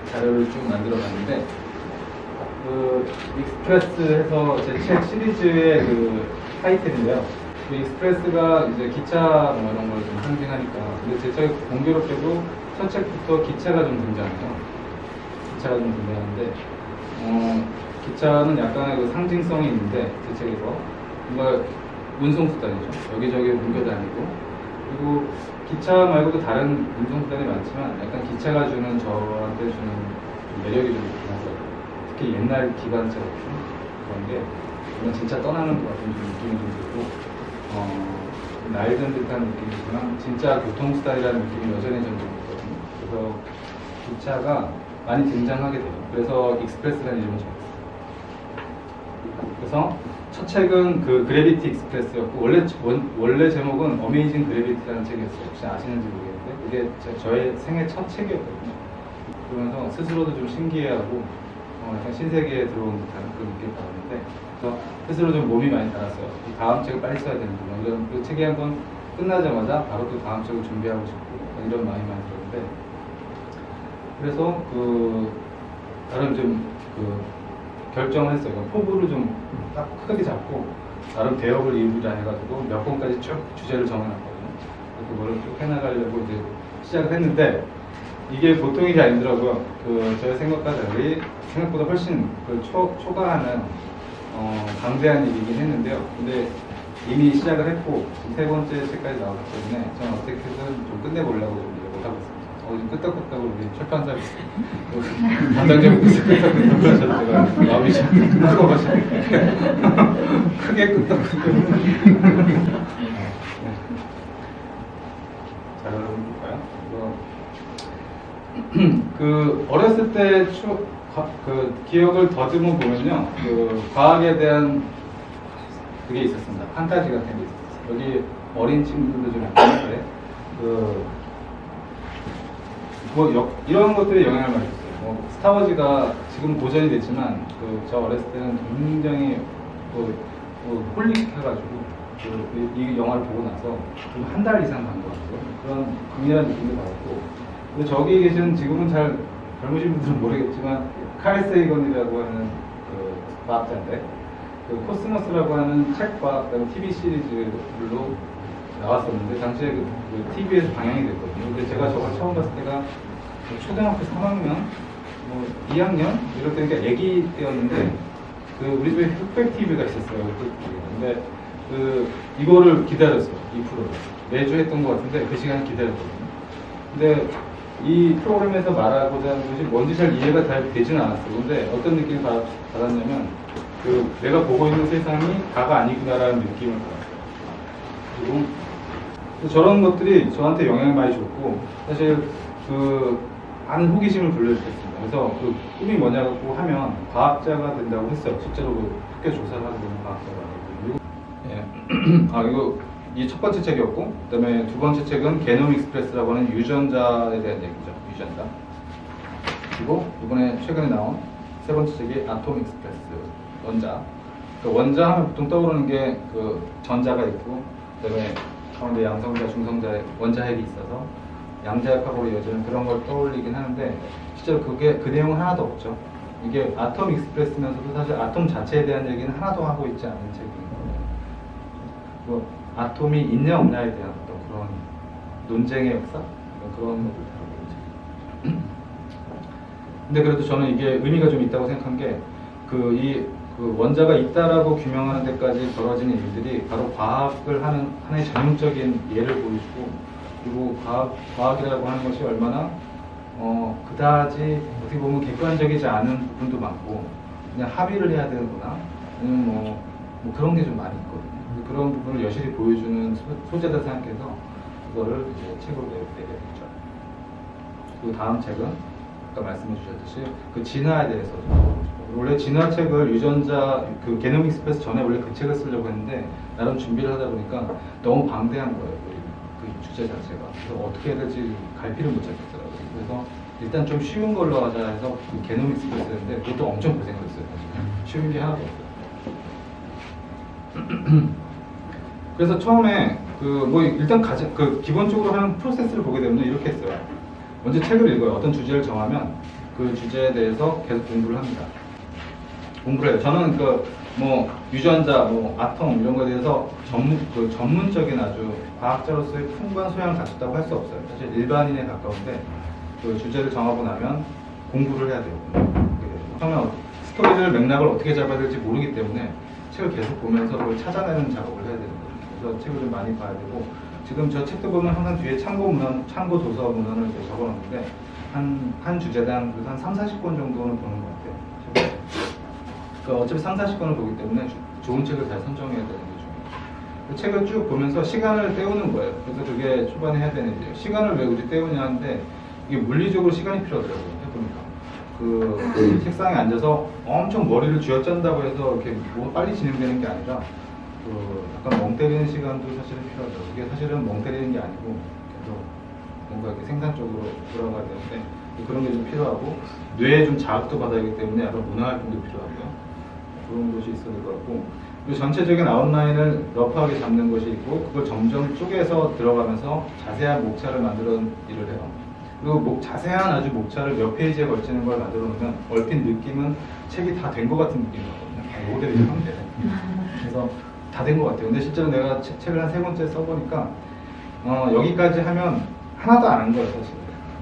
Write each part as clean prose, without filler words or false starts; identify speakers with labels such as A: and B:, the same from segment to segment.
A: 자료를 쭉 만들어 봤는데, 그 익스프레스에서 제 책 시리즈의 그 타이틀인데요. 그 익스프레스가 이제 기차 뭐 이런 걸 좀 상징하니까, 근데 제 책 공교롭게도 첫 책부터 기차가 좀 등장해요. 기차가 좀 등장하는데, 기차는 약간의 그 상징성이 있는데, 제 책에서 뭔가 운송수단이죠. 여기저기 옮겨다니고, 그리고 기차 말고도 다른 운송수단이 많지만 약간 기차가 주는 저한테 주는 매력이 좀 있어요. 특히 옛날 기관차 같은 그런 게 뭔가 진짜 떠나는 것 같은 좀 느낌이 좀 들고, 낡은 듯한 느낌이지만 진짜 교통수단이라는 느낌이 여전히 좀 있거든요. 그래서 기차가 많이 등장하게 돼요. 그래서 익스프레스라는 이름을 적었어요. 그래서 첫 책은 그 그래비티 익스프레스였고, 원래 제목은 어메이징 그래비티라는 책이었어요. 혹시 아시는지 모르겠는데 이게 저의 생애 첫 책이었거든요. 그러면서 스스로도 좀 신기해하고 약간 신세계에 들어온 듯한 그런 느낌을 받았는데, 그래서 스스로 좀 몸이 많이 달았어요. 이 다음 책을 빨리 써야 되는구나, 이런 그 책이 한 번 끝나자마자 바로 또 다음 책을 준비하고 싶고 이런 마음이 많이 들었는데, 그래서 그 나름 좀 결정을 했어요. 포부를 좀 딱 크게 잡고 나름 대업을 이루자 해가지고 몇 번까지 쭉 주제를 정해놨거든요. 그거를 쭉 해나가려고 이제 시작을 했는데, 이게 보통 일이 아니더라고요. 저의 생각과 달리 생각보다 훨씬 초과하는 방대한 일이긴 했는데요. 근데 이미 시작을 했고 지금 세 번째 책까지 나왔기 때문에 저는 어떻게든 좀 끝내보려고 노력을 하고 있습니다. 지금 끄떡끄떡으로 우리 출판사 담당자분께서 끄떡끄떡 하셔서 제가 마음이 좀 무거워서 크게 끄떡끄떡. 잘 알아볼까요? 그 어렸을 때 그 기억을 더듬어 보면요, 그 과학에 대한 그게 있었습니다. 판타지 같은 게 있었어요. 여기 어린 친구들도 좀 있는데 이런 것들이 영향을 많이 줬어요. 스타워즈가 지금 고전이 됐지만 저 어렸을 때는 굉장히 홀릭해가지고 이 영화를 보고 나서 한 달 이상 간 것 같아요. 그런 강렬한 느낌을 받았고, 근데 저기 계신 지금은 잘 젊으신 분들은 모르겠지만 칼 세이건이라고 하는 그 과학자인데, 그 코스모스라고 하는 책과 그다음에 TV 시리즈로 나왔었는데 당시에 그 TV에서 방영이 됐거든요. 근데 제가 저걸 처음 봤을 때가 초등학교 3학년, 2학년 이럴 때니까 애기 때였는데, 우리 집에 흑백 TV가 있었어요. 근데 이거를 기다렸어요. 이 프로를 매주 했던 것 같은데 그 시간을 기다렸거든요. 근데 이 프로그램에서 말하고자 하는 것이 뭔지 잘 이해가 잘 되지는 않았어요. 근데 어떤 느낌을 받았냐면, 내가 보고 있는 세상이 다가 아니구나라는 느낌을 받았어요. 그리고 저런 것들이 저한테 영향을 많이 줬고, 사실 많은 호기심을 불러일으켰습니다. 그래서 꿈이 뭐냐고 하면 과학자가 된다고 했어요. 실제로 학교 조사를 하고 있는 과학자가. 이거 이 첫 번째 책이었고, 그다음에 두 번째 책은 게놈 익스프레스라고 하는 유전자에 대한 얘기죠. 유전자. 그리고 이번에 최근에 나온 세 번째 책이 아톰 익스프레스, 원자. 원자 하면 보통 떠오르는 게 전자가 있고, 그다음에 가운데 양성자, 중성자, 원자핵이 있어서 양자역학으로 이어지는 그런 걸 떠올리긴 하는데, 실제로 그 내용은 하나도 없죠. 이게 아톰 익스프레스면서도 사실 아톰 자체에 대한 얘기는 하나도 하고 있지 않은 책입니다. 아톰이 있냐 없냐에 대한 어떤 그런 논쟁의 역사? 그런 것들 다루고 있죠. 근데 그래도 저는 이게 의미가 좀 있다고 생각한 게, 원자가 있다라고 규명하는 데까지 벌어지는 일들이 바로 과학을 하는 하나의 전형적인 예를 보여주고, 그리고 과학이라고 하는 것이 얼마나 그다지 어떻게 보면 객관적이지 않은 부분도 많고, 그냥 합의를 해야 되는구나, 아니면 그런 게 좀 많이 있거든요. 그런 부분을 여실히 보여주는 소재다 생각해서 그거를 이제 책으로 내게 됐죠. 그리고 다음 책은 아까 말씀해 주셨듯이 진화에 대해서 좀, 원래 진화책을 유전자 게놈 익스프레스 전에 원래 그 책을 쓰려고 했는데, 나름 준비를 하다 보니까 너무 방대한 거예요. 그 주제 자체가. 그래서 어떻게 해야 될지 갈피를 못 잡겠더라고요. 그래서 일단 좀 쉬운 걸로 하자 해서 게놈 익스프레스였는데, 그것도 엄청 고생을 했어요. 쉬운 게 하나도 없어요. 그래서 처음에 일단 기본적으로 하는 프로세스를 보게 되면 이렇게 했어요. 먼저 책을 읽어요. 어떤 주제를 정하면 그 주제에 대해서 계속 공부를 합니다. 공부를 해요. 저는 뭐 유전자, 뭐 아톰 이런 거에 대해서 전문적인 아주 과학자로서의 풍부한 소양을 갖췄다고 할 수 없어요. 사실 일반인에 가까운데 그 주제를 정하고 나면 공부를 해야 돼요. 처음에 스토리를 맥락을 어떻게 잡아야 될지 모르기 때문에 책을 계속 보면서 그걸 찾아내는 작업을 해야 되는 거예요. 그래서 책을 좀 많이 봐야 되고 지금 저 책도 보면 항상 뒤에 참고 도서 문헌을 이렇게 적어놨는데 한 주제당 그래서 한 30-40권 정도는 보는 것 같아요. 그러니까 어차피 30-40권을 보기 때문에 좋은 책을 잘 선정해야 되는 게 중요해요. 그 책을 쭉 보면서 시간을 때우는 거예요. 그래서 그게 초반에 해야 되는 일이에요. 시간을 왜 우리 때우냐 하는데 이게 물리적으로 시간이 필요하더라고요. 해보니까. 그 책상에 앉아서 엄청 머리를 쥐어짠다고 해서 이렇게 뭐 빨리 진행되는 게 아니라 약간 멍 때리는 시간도 사실은 필요하죠. 이게 사실은 멍 때리는 게 아니고 계속 뭔가 이렇게 생산적으로 돌아가야 되는데 그런 게 좀 필요하고 뇌에 좀 자극도 받아야 하기 때문에 약간 문화활동도 필요하고요. 그런 것이 있어야 될 것 같고 그리고 전체적인 아웃라인을 러프하게 잡는 것이 있고 그걸 점점 쪼개서 들어가면서 자세한 목차를 만들어 일을 해요. 그리고 자세한 아주 목차를 몇 페이지에 걸치는 걸 만들어 놓으면 얼핏 느낌은 책이 다 된 것 같은 느낌이 나거든요. 모델이 좀 안 돼. 그래서 다 된 것 같아요. 근데 실제로 내가 책을 한 3번째 써보니까 여기까지 하면 하나도 안 한 거예요, 사실.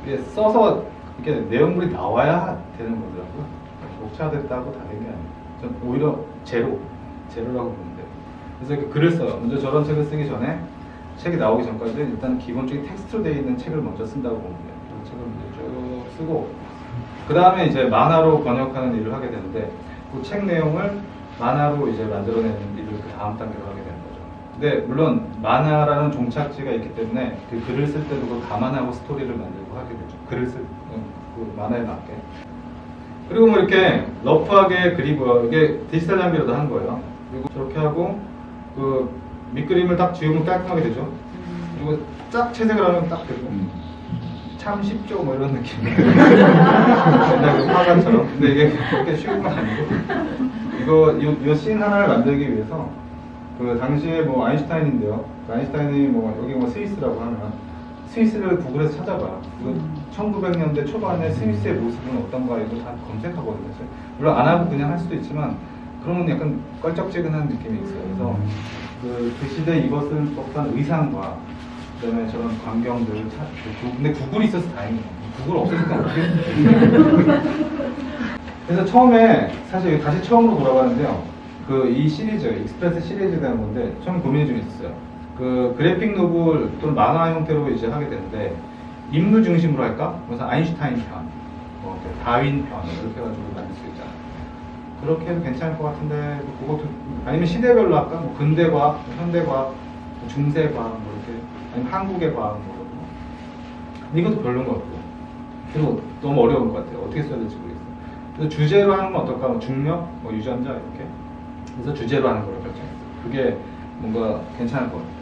A: 이게 써서 이렇게 내용물이 나와야 되는 거더라고요. 목차됐다고 다 된 게 아니에요. 전 오히려 제로라고 보는데. 그래서 이렇게 글을 써요. 먼저 저런 책을 쓰기 전에 책이 나오기 전까지는 일단 기본적인 텍스트로 되어 있는 책을 먼저 쓴다고 보면 돼요. 그 책을 먼저 쭉 쓰고 그 다음에 이제 만화로 번역하는 일을 하게 되는데 그 책 내용을 만화로 이제 만들어내는 일을 그 다음 단계로 하게 되는 거죠. 근데 물론 만화라는 종착지가 있기 때문에 그 글을 쓸 때도 그걸 감안하고 스토리를 만들고 하게 되죠. 글을 그 만화에 맞게. 그리고 뭐 이렇게 러프하게 그리고 이게 디지털 장비로도 한 거예요. 그리고 저렇게 하고 그 밑그림을 딱 지우면 깔끔하게 되죠. 그리고 쫙 채색을 하면 딱 되고 참 쉽죠 뭐 이런 느낌. 옛날 그 화가처럼. 근데 이게 그렇게 쉬운 건 아니고 이 씬 하나를 만들기 위해서 그 당시에 뭐 아인슈타인인데요. 그 아인슈타인이 뭐 여기 뭐 스위스라고 하면 스위스를 구글에서 찾아봐요. 이거 1900년대 초반에 스위스의 모습은 어떤가 이거 다 검색하거든요. 물론 안 하고 그냥 할 수도 있지만 그러면 약간 껄쩍지근한 느낌이 있어요. 그래서 그 시대에 입었을 법한 의상과 그다음에 저런 광경들을 근데 구글이 있어서 다행이에요. 구글 없으니까 어떻게 그래서 처음에 사실 다시 처음으로 돌아가는데요. 이 시리즈 익스프레스 시리즈에 대한 건데 처음 고민이 좀 있었어요. 그 그래픽 노블 또는 만화 형태로 이제 하게 되는데 인물 중심으로 할까? 그래서 아인슈타인 편, 뭐 다윈 편 이렇게 해가지고 만들 수 있잖아요. 그렇게 해도 괜찮을 것 같은데 그것도 아니면 시대별로 할까? 뭐 근대과학, 현대과학, 중세과학 뭐 이렇게 아니면 한국의 과학 뭐 이것도 별로인 것 같고 그리고 너무 어려운 것 같아요. 어떻게 써야 될지 모르겠어요. 그래서 주제로 하는 건 어떨까? 뭐 중력, 뭐 유전자 이렇게 그래서 주제로 하는 걸로 결정했어요. 그게 뭔가 괜찮을 것 같아요.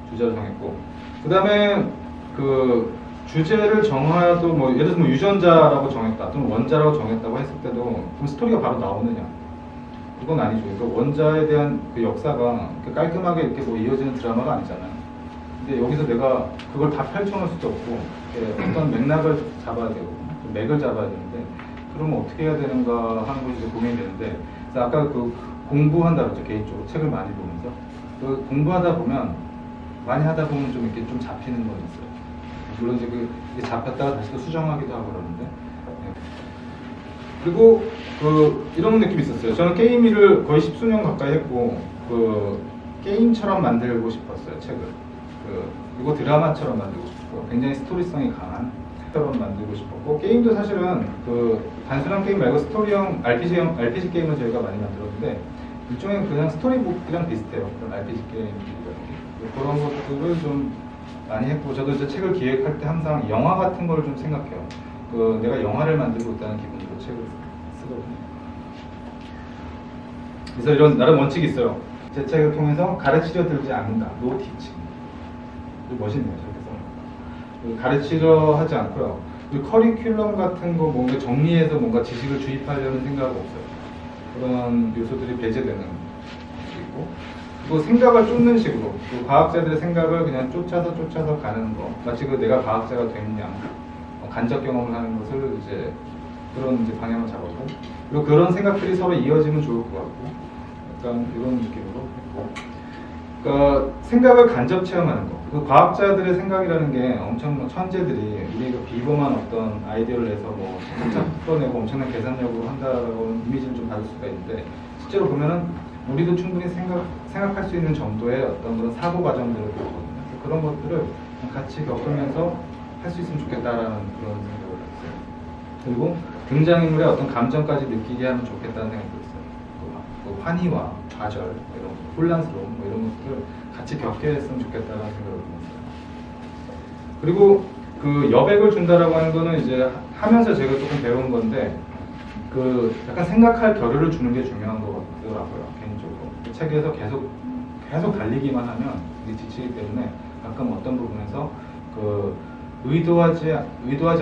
A: 주제를 정했고 그 다음에 그 주제를 정하도 뭐 예를 들어서 뭐 유전자라고 정했다 또는 원자라고 정했다고 했을 때도 그럼 스토리가 바로 나오느냐 그건 아니죠. 그러니까 원자에 대한 그 역사가 깔끔하게 이렇게 뭐 이어지는 드라마가 아니잖아요. 근데 여기서 내가 그걸 다 펼쳐놓을 수도 없고 어떤 맥락을 잡아야 되고 맥을 잡아야 되는데 그러면 어떻게 해야 되는가 하는 것이 이제 고민이 되는데 그래서 아까 그 공부한다 그랬죠. 개인적으로 책을 많이 보면서 그 공부하다 보면 많이 하다 보면 좀 이렇게 좀 잡히는 건 있어요. 물론 이제 이게 잡혔다가 다시 또 수정하기도 하고 그러는데. 네. 그리고 이런 느낌이 있었어요. 저는 게임 일을 거의 10수년 가까이 했고 게임처럼 만들고 싶었어요. 책을. 이거 드라마처럼 만들고 싶고 굉장히 스토리성이 강한 처럼 만들고 싶었고 게임도 사실은 단순한 게임 말고 스토리형 RPG 게임을 저희가 많이 만들었는데 일종의 그냥 스토리북이랑 비슷해요. 그런 RPG 게임이라는 게. 그런 것들을 좀 많이 했고 저도 이제 책을 기획할 때 항상 영화 같은 거를 좀 생각해요. 내가 영화를 만들고 있다는 기분으로 책을 쓰거든요. 그래서 이런 나름 원칙이 있어요. 제 책을 통해서 가르치려 들지 않는다. 노 티칭. 멋있네요. 그래서 가르치려 하지 않고요. 커리큘럼 같은 거 뭔가 정리해서 뭔가 지식을 주입하려는 생각은 없어요. 그런 요소들이 배제되는 것도 있고 또 생각을 쫓는 식으로 또 과학자들의 생각을 그냥 쫓아서 가는 거 마치 그 내가 과학자가 됐냐 간접 경험을 하는 것을 이제 그런 이제 방향을 잡았고 그리고 그런 생각들이 서로 이어지면 좋을 것 같고 약간 이런 느낌으로 했고 그러니까 생각을 간접 체험하는 거 그 과학자들의 생각이라는 게 엄청 천재들이 우리가 비범한 어떤 아이디어를 내서 뭐 풀어내고 엄청난 계산력으로 한다라고 이미지를 좀 받을 수가 있는데 실제로 보면은 우리도 충분히 생각할 수 있는 정도의 어떤 그런 사고 과정들을 보거든요. 그런 것들을 같이 겪으면서 할 수 있으면 좋겠다라는 그런 생각을 했어요. 그리고 등장인물의 어떤 감정까지 느끼게 하면 좋겠다는 생각도 있어요. 그 환희와 좌절, 이런 혼란스러움, 이런 것들을 같이 겪게 했으면 좋겠다는 생각을 했어요. 그리고 그 여백을 준다라고 하는 거는 이제 하면서 제가 조금 배운 건데 그 약간 생각할 겨를을 주는 게 중요한 것 같더라고요, 개인적으로. 그 책에서 계속 달리기만 하면 지치기 때문에 가끔 어떤 부분에서 그 의도하지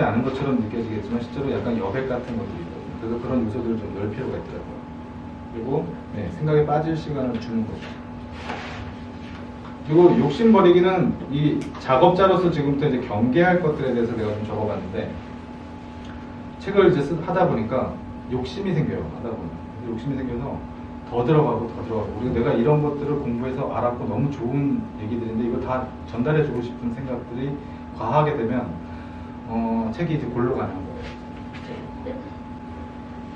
A: 않은 것처럼 느껴지겠지만 실제로 약간 여백 같은 것들이 있거든요. 그래서 그런 요소들을 좀 넣을 필요가 있더라고요. 그리고 생각에 빠질 시간을 주는 거죠. 그리고 욕심 버리기는 이 작업자로서 지금부터 이제 경계할 것들에 대해서 내가 좀 적어봤는데 책을 이제 하다 보니까 욕심이 생겨요. 하다 보면 욕심이 생겨서 더 들어가고 우리가 내가 이런 것들을 공부해서 알았고 너무 좋은 얘기들인데 이거 다 전달해주고 싶은 생각들이 과하게 되면 책이 이제 골로 가는 거예요.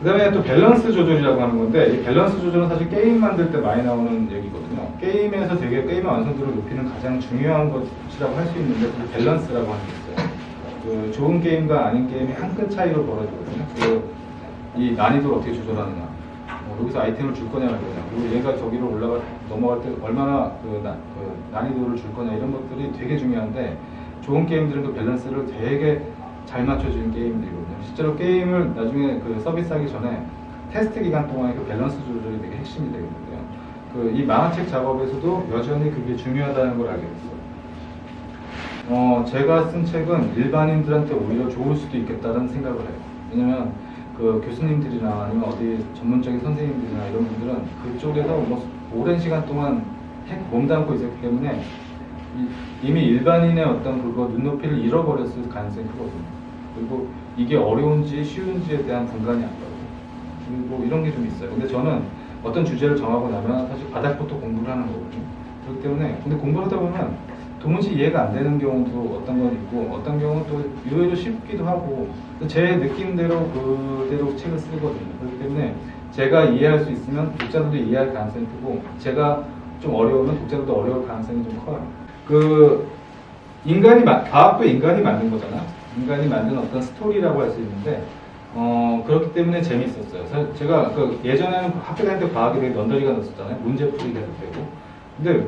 A: 그 다음에 또 밸런스 조절이라고 하는 건데 이 밸런스 조절은 사실 게임 만들 때 많이 나오는 얘기거든요. 게임에서 되게 게임의 완성도를 높이는 가장 중요한 것이라고 할 수 있는데 그 밸런스라고 하는 게 있어요. 그 좋은 게임과 아닌 게임이 한 끗 차이로 벌어지거든요. 이 난이도를 어떻게 조절하느냐, 여기서 아이템을 줄 거냐 말 거냐, 그리고 얘가 저기로 넘어갈 때 얼마나 그 난이도를 줄 거냐 이런 것들이 되게 중요한데 좋은 게임들은 그 밸런스를 되게 잘 맞춰주는 게임들이거든요. 실제로 게임을 나중에 그 서비스하기 전에 테스트 기간 동안에 그 밸런스 조절이 되게 핵심이 되거든요. 이 만화책 작업에서도 여전히 그게 중요하다는 걸 알게 됐어요. 제가 쓴 책은 일반인들한테 오히려 좋을 수도 있겠다는 생각을 해요. 왜냐면 그 교수님들이나 아니면 어디 전문적인 선생님들이나 이런 분들은 그쪽에서 뭐 오랜 시간 동안 몸담고 있었기 때문에 이미 일반인의 어떤 그거 눈높이를 잃어버렸을 가능성이 크거든요. 그리고 이게 어려운지 쉬운지에 대한 분간이 안 가고 그리고 이런 게 좀 있어요. 근데 저는 어떤 주제를 정하고 나면 사실 바닥부터 공부를 하는 거거든요. 그렇기 때문에 근데 공부를 하다 보면 도무지 이해가 안 되는 경우도 어떤 건 있고 어떤 경우는 또 의외로 쉽기도 하고 제 느낌대로 그대로 책을 쓰거든요. 그렇기 때문에 제가 이해할 수 있으면 독자들도 이해할 가능성이 크고 제가 좀 어려우면 독자들도 어려울 가능성이 좀 커요. 과학도 인간이 만든 거잖아. 인간이 만든 어떤 스토리라고 할 수 있는데 그렇기 때문에 재밌었어요. 제가 예전에는 학교 다닐 때 과학에 대해 넌더리가 났었잖아요. 문제풀이 계속 되고. 근데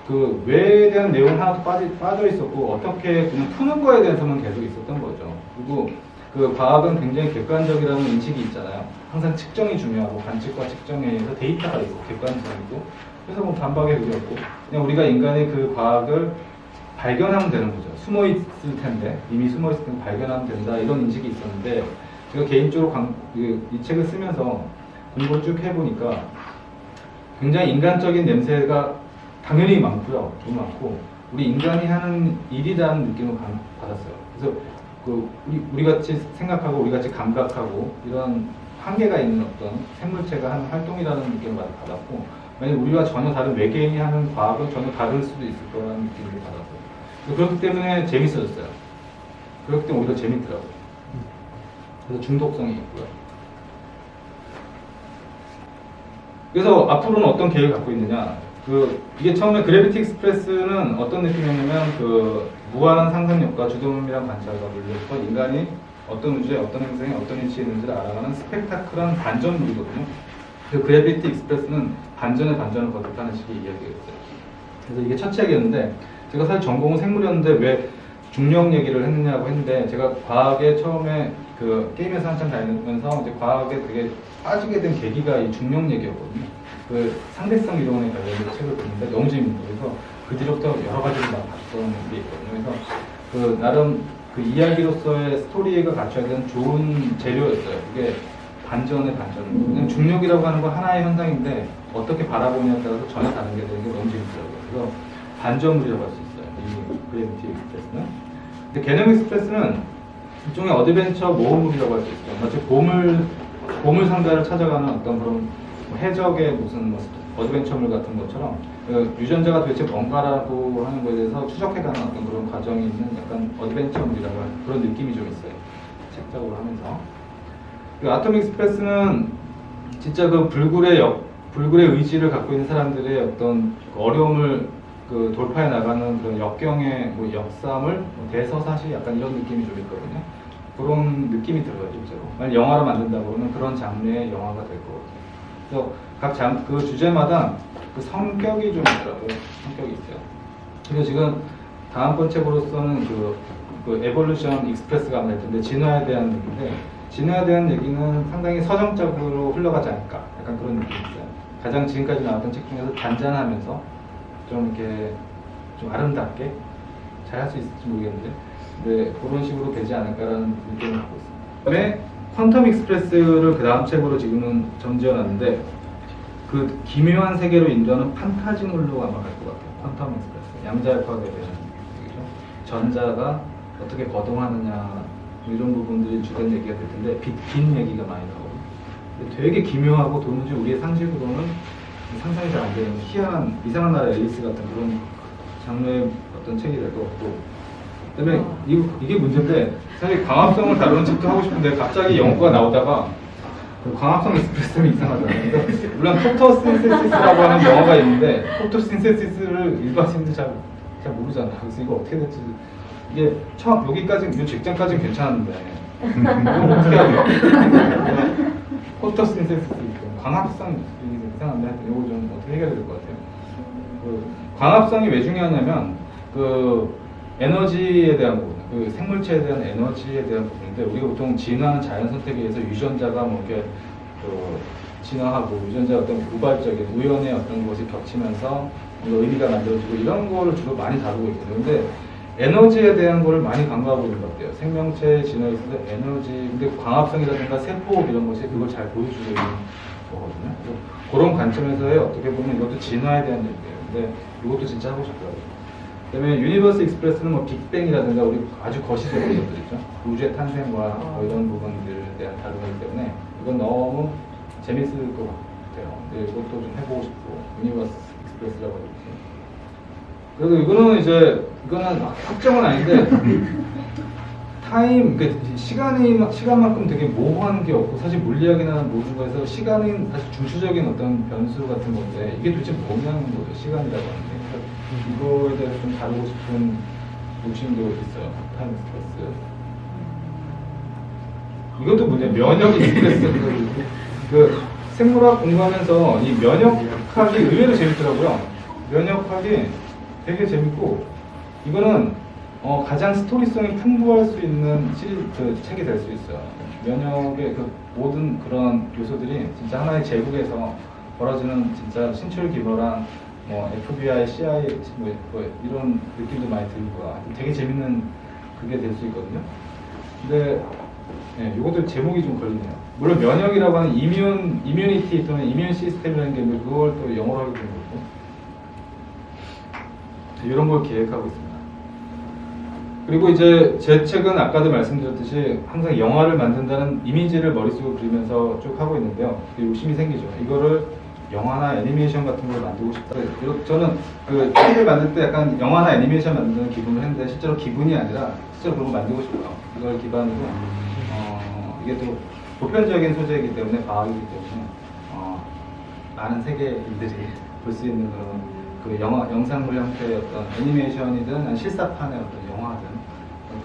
A: 그 왜에 대한 내용은 하나도 빠져 있었고 어떻게 그냥 푸는 거에 대해서만 계속 있었던 거죠. 그리고 그 과학은 굉장히 객관적이라는 인식이 있잖아요. 항상 측정이 중요하고 관측과 측정에 의해서 데이터가 있고 객관성이고 그래서 뭐 반박의 의미 없고 그냥 우리가 인간의 그 과학을 발견하면 되는 거죠. 숨어 있을 텐데 이미 숨어 있을 텐데 발견하면 된다 이런 인식이 있었는데 제가 개인적으로 이 책을 쓰면서 공부를 쭉 해보니까 굉장히 인간적인 냄새가 당연히 많고요. 너무 많고 우리 인간이 하는 일이라는 느낌을 받았어요. 그래서 우리 같이 생각하고 우리 같이 감각하고 이런 한계가 있는 어떤 생물체가 하는 활동이라는 느낌을 받았고 만약 우리와 전혀 다른 외계인이 하는 과학은 전혀 다를 수도 있을 거라는 느낌을 받았어요. 그렇기 때문에 재밌어졌어요. 그렇기 때문에 오히려 재밌더라고요. 그래서 중독성이 있고요. 그래서 앞으로는 어떤 계획을 갖고 있느냐. 이게 처음에 그래비티 익스프레스는 어떤 느낌이었냐면 무한한 상상력과 주도면밀한 관찰과 물려서 인간이 어떤 우주에 어떤 행성에 어떤 위치에 있는지를 알아가는 스펙타클한 반전물이거든요. 그래비티 익스프레스는 반전에 반전을 거듭하는 식의 이야기였어요. 그래서 이게 첫 책이었는데 제가 사실 전공은 생물이었는데 왜 중력 얘기를 했느냐고 했는데 제가 과학에 처음에 게임에서 한참 다니면서 이제 과학에 되게 빠지게 된 계기가 이 중력 얘기였거든요. 상대성 이론에 관련된 책을 봤는데 너무 재밌는 거예요. 그래서 그 뒤로부터 여러 가지를 막 봤던 게 있거든요. 그래서 나름 그 이야기로서의 스토리가 갖춰야 되는 좋은 재료였어요. 그게 반전의 반전. 그냥 중력이라고 하는 건 하나의 현상인데 어떻게 바라보냐에 따라서 전혀 다른 게 되는 게 너무 재밌더라고요. 그래서 반전물이라고 할 수 있어요. 이 그래비티 익스프레스는. 근데 개념 익스프레스는 일종의 어드벤처 모험물이라고 할 수 있어요. 마치 보물 상자를 찾아가는 어떤 그런 해적의 무슨 뭐 어드벤처물 같은 것처럼 그 유전자가 도대체 뭔가라고 하는 것에 대해서 추적해가는 어떤 그런 과정이 있는 약간 어드벤처물이라고 하는 그런 느낌이 좀 있어요. 책적으로 하면서. 그 아톰 익스프레스는 진짜 그 불굴의 의지를 갖고 있는 사람들의 어떤 어려움을 그 돌파해 나가는 그런 역경의 뭐 역삼을 뭐 대서사시 약간 이런 느낌이 좀 있거든요. 그런 느낌이 들어요, 실제로. 만약 영화로 만든다고 그러면 그런 장르의 영화가 될 거거든요. 그래서 그 주제마다 그 성격이 좀 있더라고요. 성격이 있어요. 그래서 지금 다음번 책으로서는 그 에볼루션 익스프레스가 아마 될 텐데 진화에 대한 얘기인데 진화에 대한 얘기는 상당히 서정적으로 흘러가지 않을까 약간 그런 느낌이 있어요. 가장 지금까지 나왔던 책 중에서 단단하면서 좀 이렇게 좀 아름답게 잘 할 수 있을지 모르겠는데 네, 그런 식으로 되지 않을까라는 느낌을 갖고 있습니다. 그다음에 퀀텀 익스프레스를 그 다음 책으로 지금은 점지해놨는데 그 기묘한 세계로 인도하는 판타지물로 아마 갈 것 같아요. 퀀텀 익스프레스 양자역학에 대한 얘기죠. 전자가 어떻게 거동하느냐 이런 부분들이 주된 얘기가 될 텐데 긴 얘기가 많이 나오고 되게 기묘하고 도무지 우리의 상식으로는 상상이 잘 안 되는 희한한 이상한 나라의 앨리스 같은 그런 장르의 어떤 책이 될 것 같고 그다음에 이게 문제인데 사실 광합성을 다루는 책도 하고 싶은데 갑자기 영어가 나오다가 광합성 익스프레스는 이상하잖아요. 그러니까 물론 포토신세시스라고 하는 영어가 있는데 포토신세시스를 일반인들 잘 모르잖아요. 그래서 이거 어떻게 될지 이게 처음 여기까지 이 직전까지는 괜찮았는데 이걸 어떻게 하죠? 포토신세시스 광합성 이상한데 이거 좀 어떻게 해결해야 될 것 같아요. 그 광합성이 왜 중요하냐면 그 에너지에 대한 부분, 그 생물체에 대한 에너지에 대한 부분인데 우리가 보통 진화하는 자연 선택에 의해서 유전자가 뭐 이렇게 진화하고 유전자 어떤 우발적인 우연의 어떤 것이 겹치면서 의미가 만들어지고 이런 거를 주로 많이 다루고 있거든요. 근데 에너지에 대한 거를 많이 강조하고 있는 것 같아요. 생명체 진화에 있어서 에너지, 근데 광합성이라든가 세포 이런 것이 그걸 잘 보여주고 있는 거거든요. 그런 관점에서의 어떻게 보면 이것도 진화에 대한 얘기예요. 근데 이것도 진짜 하고 싶더라고요. 그다음에 유니버스 익스프레스는 뭐 빅뱅이라든가 우리 아주 거시적인 것들 있죠. 우주의 탄생과 뭐 이런 부분들에 대한 다루기 때문에 이건 너무 재밌을 것 같아요. 근데 이것도 좀 해보고 싶고 유니버스 익스프레스라고 하죠. 그래도 이거는 확정은 아닌데 타임, 그러니까 시간만큼 되게 모호한 게 없고 사실 물리학이나 모든 거에서 시간은 사실 중추적인 어떤 변수 같은 건데 이게 도대체 뭐냐는 거죠. 시간이라고 하는 게. 이거에 대해서 좀 다루고 싶은 욕심도 있어요. 타임 익스프레스. 이것도 뭐냐, 면역 익스프레스. 그 생물학 공부하면서 이 면역학이 의외로 재밌더라고요. 면역학이 되게 재밌고 이거는 가장 스토리성이 풍부할 수 있는 그 책이 될 수 있어요. 면역의 그 모든 그런 요소들이 진짜 하나의 제국에서 벌어지는 진짜 신출귀몰한 뭐 FBI, CIA 뭐 이런 느낌도 많이 들고 되게 재밌는 그게 될 수 있거든요. 근데 이것도 제목이 좀 걸리네요. 물론 면역이라고 하는 이뮤니티 또는 이뮤 시스템이라는 게 그걸 또 영어로 하게 되는 거고 이런 걸 기획하고 있습니다. 그리고 이제 제 책은 아까도 말씀드렸듯이 항상 영화를 만든다는 이미지를 머릿속에 그리면서 쭉 하고 있는데요. 욕심이 생기죠. 이거를 영화나 애니메이션 같은 걸 만들고 싶다. 저는 그 책을 만들 때 약간 영화나 애니메이션 만드는 기분을 했는데 실제로 기분이 아니라 실제로 그런 거 만들고 싶어요. 이걸 기반으로 이게 또 보편적인 소재이기 때문에 과학이기 때문에 많은 세계인들이 볼 수 있는 그런 영상물 형태의 어떤 애니메이션이든 실사판의 어떤 영화든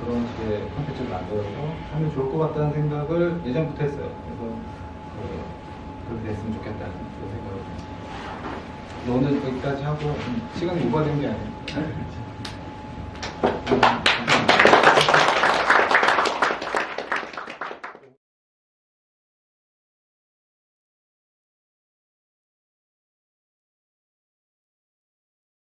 A: 그런 식의 콘텐츠를 만들어서 하면 좋을 것 같다는 생각을 예전부터 했어요. 그래서 그렇게 됐으면 좋겠다는 그런 생각을 합니다. 오늘 여기까지 하고 시간이 오버된 게 아니에요.